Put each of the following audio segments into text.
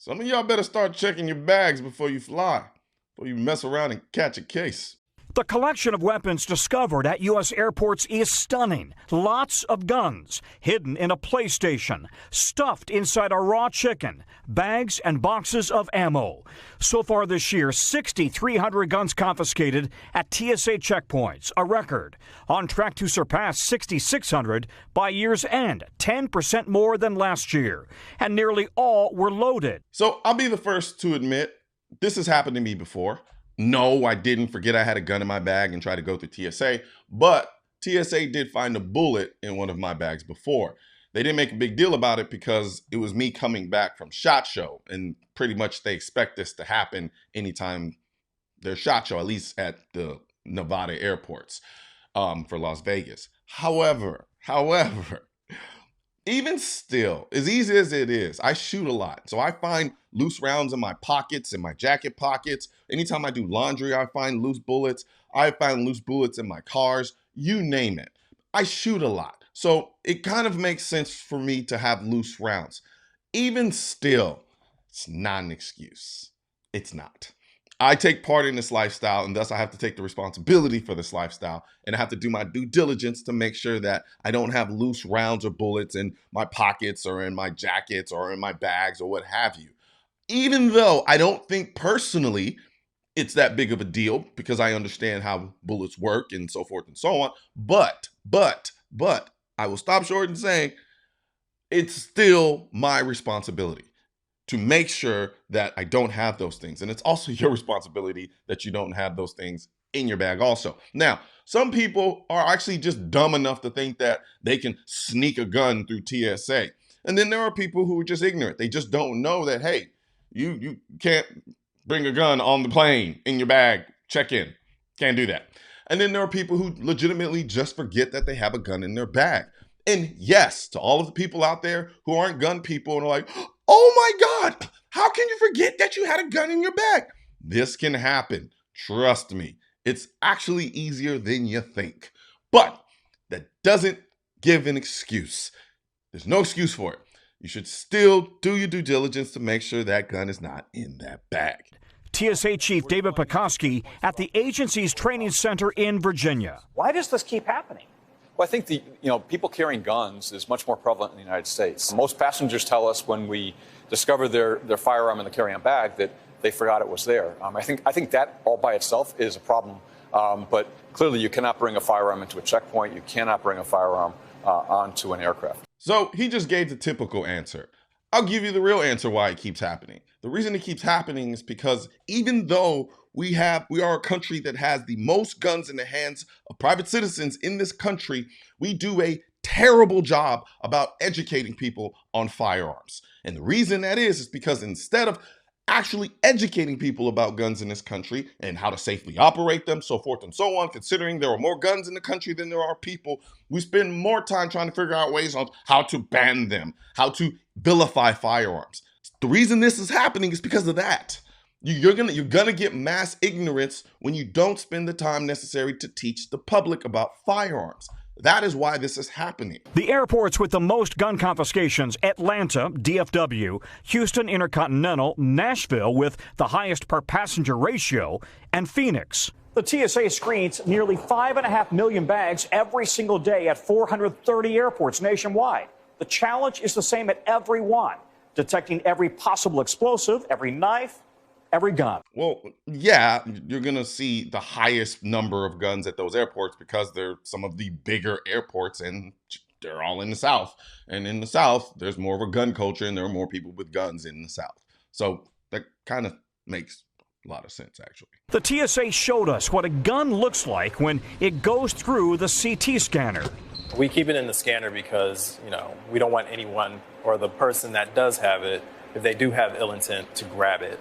Some of y'all better start checking your bags before you fly, before you mess around and catch a case. The collection of weapons discovered at U.S. airports is stunning. Lots of guns hidden in a PlayStation, stuffed inside a raw chicken, bags and boxes of ammo. So far this year, 6,300 guns confiscated at TSA checkpoints, a record. On track to surpass 6,600 by year's end, 10% more than last year. And nearly all were loaded. So I'll be the first to admit, this has happened to me before. No, I didn't forget I had a gun in my bag and try to go through TSA, but TSA did find a bullet in one of my bags before. They didn't make a big deal about it because it was me coming back from SHOT Show, and pretty much they expect this to happen anytime there's SHOT Show, at least at the Nevada airports for Las Vegas. However, even still, as easy as it is, I shoot a lot. So I find loose rounds in my pockets, in my jacket pockets. Anytime I do laundry, I find loose bullets. I find loose bullets in my cars, you name it. I shoot a lot. So it kind of makes sense for me to have loose rounds. Even still, it's not an excuse. It's not. I take part in this lifestyle, and thus I have to take the responsibility for this lifestyle, and I have to do my due diligence to make sure that I don't have loose rounds or bullets in my pockets or in my jackets or in my bags or what have you. Even though I don't think personally it's that big of a deal because I understand how bullets work and so forth and so on, but I will stop short in saying it's still my responsibility to make sure that I don't have those things. And it's also your responsibility that you don't have those things in your bag also. Now, some people are actually just dumb enough to think that they can sneak a gun through TSA. And then there are people who are just ignorant. They just don't know that, hey, you can't bring a gun on the plane in your bag, check in. Can't do that. And then there are people who legitimately just forget that they have a gun in their bag. And yes, to all of the people out there who aren't gun people and are like, oh my God, how can you forget that you had a gun in your bag? This can happen. Trust me. It's actually easier than you think. But that doesn't give an excuse. There's no excuse for it. You should still do your due diligence to make sure that gun is not in that bag. TSA Chief David Pekoski at the agency's training center in Virginia. Why does this keep happening? Well, I think people carrying guns is much more prevalent in the United States. Most passengers tell us when we discover their firearm in the carry-on bag that they forgot it was there. I think that all by itself is a problem. But clearly, you cannot bring a firearm into a checkpoint. You cannot bring a firearm onto an aircraft. So he just gave the typical answer. I'll give you the real answer why it keeps happening. The reason it keeps happening is because even though we are a country that has the most guns in the hands of private citizens in this country, we do a terrible job about educating people on firearms. And the reason that is because instead of actually educating people about guns in this country and how to safely operate them, so forth and so on, considering there are more guns in the country than there are people, we spend more time trying to figure out ways on how to ban them, how to vilify firearms. The reason this is happening is because of that. You're gonna get mass ignorance when you don't spend the time necessary to teach the public about firearms. That is why this is happening. The airports with the most gun confiscations: Atlanta, DFW, Houston Intercontinental, Nashville with the highest per passenger ratio, and Phoenix. The TSA screens nearly 5.5 million bags every single day at 430 airports nationwide. The challenge is the same at every one: detecting every possible explosive, every knife, every gun. Well, yeah, you're going to see the highest number of guns at those airports because they're some of the bigger airports and they're all in the South. And in the South, there's more of a gun culture and there are more people with guns in the South. So that kind of makes a lot of sense, actually. The TSA showed us what a gun looks like when it goes through the CT scanner. We keep it in the scanner because, we don't want anyone or the person that does have it, if they do have ill intent, to grab it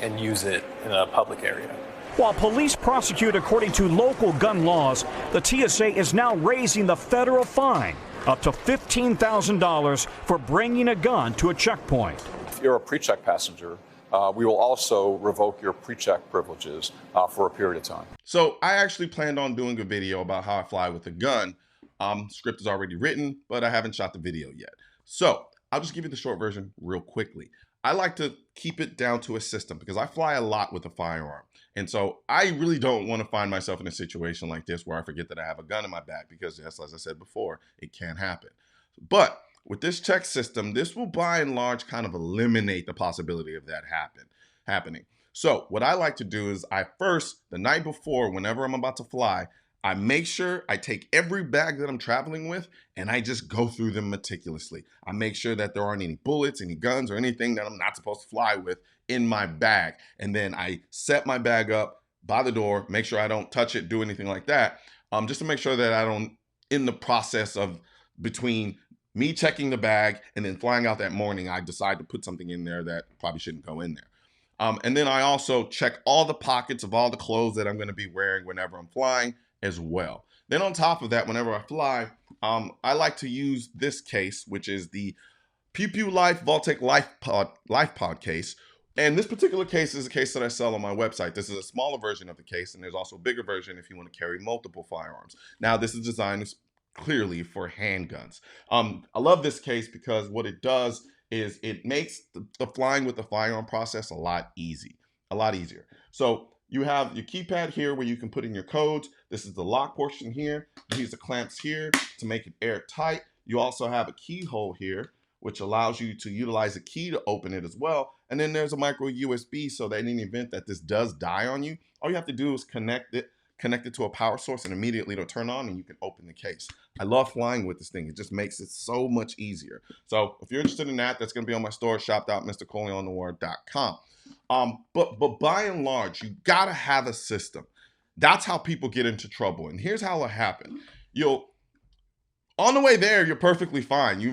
and use it in a public area. While police prosecute according to local gun laws, the TSA is now raising the federal fine up to $15,000 for bringing a gun to a checkpoint. If you're a pre-check passenger, we will also revoke your pre-check privileges for a period of time. So I actually planned on doing a video about how I fly with a gun. Script is already written, but I haven't shot the video yet. So I'll just give you the short version real quickly. I like to keep it down to a system because I fly a lot with a firearm. And so I really don't want to find myself in a situation like this where I forget that I have a gun in my bag because, yes, as I said before, it can happen. But with this check system, this will by and large kind of eliminate the possibility of that happening. So what I like to do is the night before, whenever I'm about to fly, I make sure I take every bag that I'm traveling with and I just go through them meticulously. I make sure that there aren't any bullets, any guns, or anything that I'm not supposed to fly with in my bag. And then I set my bag up by the door, make sure I don't touch it, do anything like that, just to make sure that I don't, in the process of between me checking the bag and then flying out that morning, I decide to put something in there that probably shouldn't go in there. And then I also check all the pockets of all the clothes that I'm going to be wearing whenever I'm flying as well. Then on top of that, whenever I fly, I like to use this case, which is the Pew Pew Life Vaultec Life Pod case. And this particular case is a case that I sell on my website. This is a smaller version of the case, and there's also a bigger version if you want to carry multiple firearms. Now, this is designed clearly for handguns. I love this case because what it does is it makes the flying with the firearm process a lot easier. So you have your keypad here where you can put in your codes. This is the lock portion here. You use the clamps here to make it airtight. You also have a keyhole here, which allows you to utilize a key to open it as well. And then there's a micro USB so that in the event that this does die on you, all you have to do is connect it to a power source and immediately it'll turn on and you can open the case. I love flying with this thing. It just makes it so much easier. So if you're interested in that, that's going to be on my store, shop.mrcolionnoir.com. But by and large, you got to have a system. That's how people get into trouble. And here's how it happened. On the way there, you're perfectly fine. You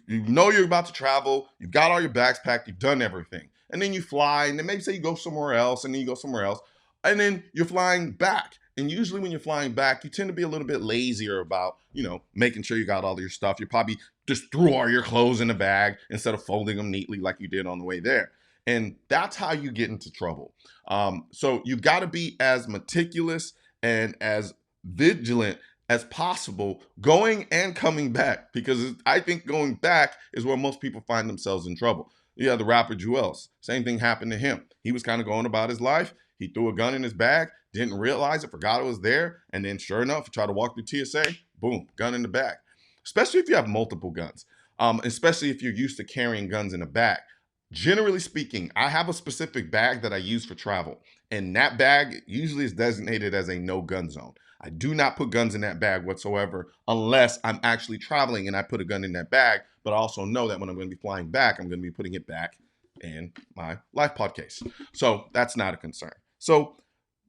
know you're about to travel. You've got all your bags packed. You've done everything. And then you fly, and then maybe say you go somewhere else, and then you go somewhere else. And then you're flying back. And usually when you're flying back, you tend to be a little bit lazier about, making sure you got all your stuff. You probably just threw all your clothes in the bag instead of folding them neatly like you did on the way there. And that's how you get into trouble. So you got to be as meticulous and as vigilant as possible going and coming back, because I think going back is where most people find themselves in trouble. Yeah, the rapper Jewels, same thing happened to him. He was kind of going about his life. He threw a gun in his bag, didn't realize it, forgot it was there, and then sure enough, he tried to walk through TSA, boom, gun in the bag. Especially if you have multiple guns, especially if you're used to carrying guns in a bag. Generally speaking, I have a specific bag that I use for travel, and that bag usually is designated as a no-gun zone. I do not put guns in that bag whatsoever unless I'm actually traveling and I put a gun in that bag, but I also know that when I'm going to be flying back, I'm going to be putting it back in my life pod case. So that's not a concern. So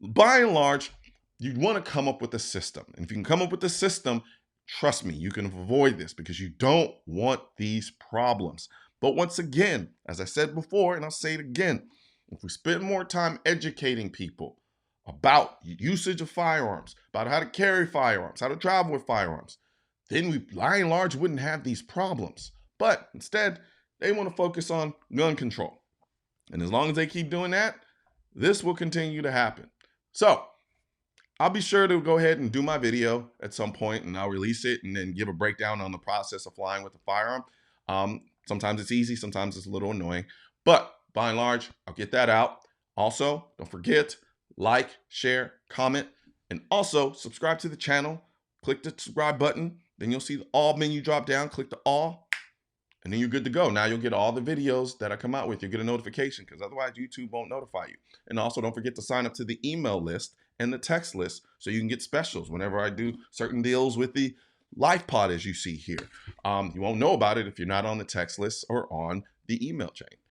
by and large, you want to come up with a system. And if you can come up with a system, trust me, you can avoid this because you don't want these problems. But once again, as I said before, and I'll say it again, if we spend more time educating people about usage of firearms, about how to carry firearms, how to travel with firearms, then we, by and large, wouldn't have these problems. But instead, they want to focus on gun control. And as long as they keep doing that, this will continue to happen. So I'll be sure to go ahead and do my video at some point, and I'll release it and then give a breakdown on the process of flying with a firearm. Sometimes it's easy, sometimes it's a little annoying, but by and large, I'll get that out. Also, don't forget, like, share, comment, and also subscribe to the channel. Click the subscribe button, then you'll see the all menu drop down, click the all, and then you're good to go. Now you'll get all the videos that I come out with. You'll get a notification because otherwise YouTube won't notify you. And also don't forget to sign up to the email list and the text list so you can get specials whenever I do certain deals with the life pod as you see here. You won't know about it if you're not on the text list or on the email chain.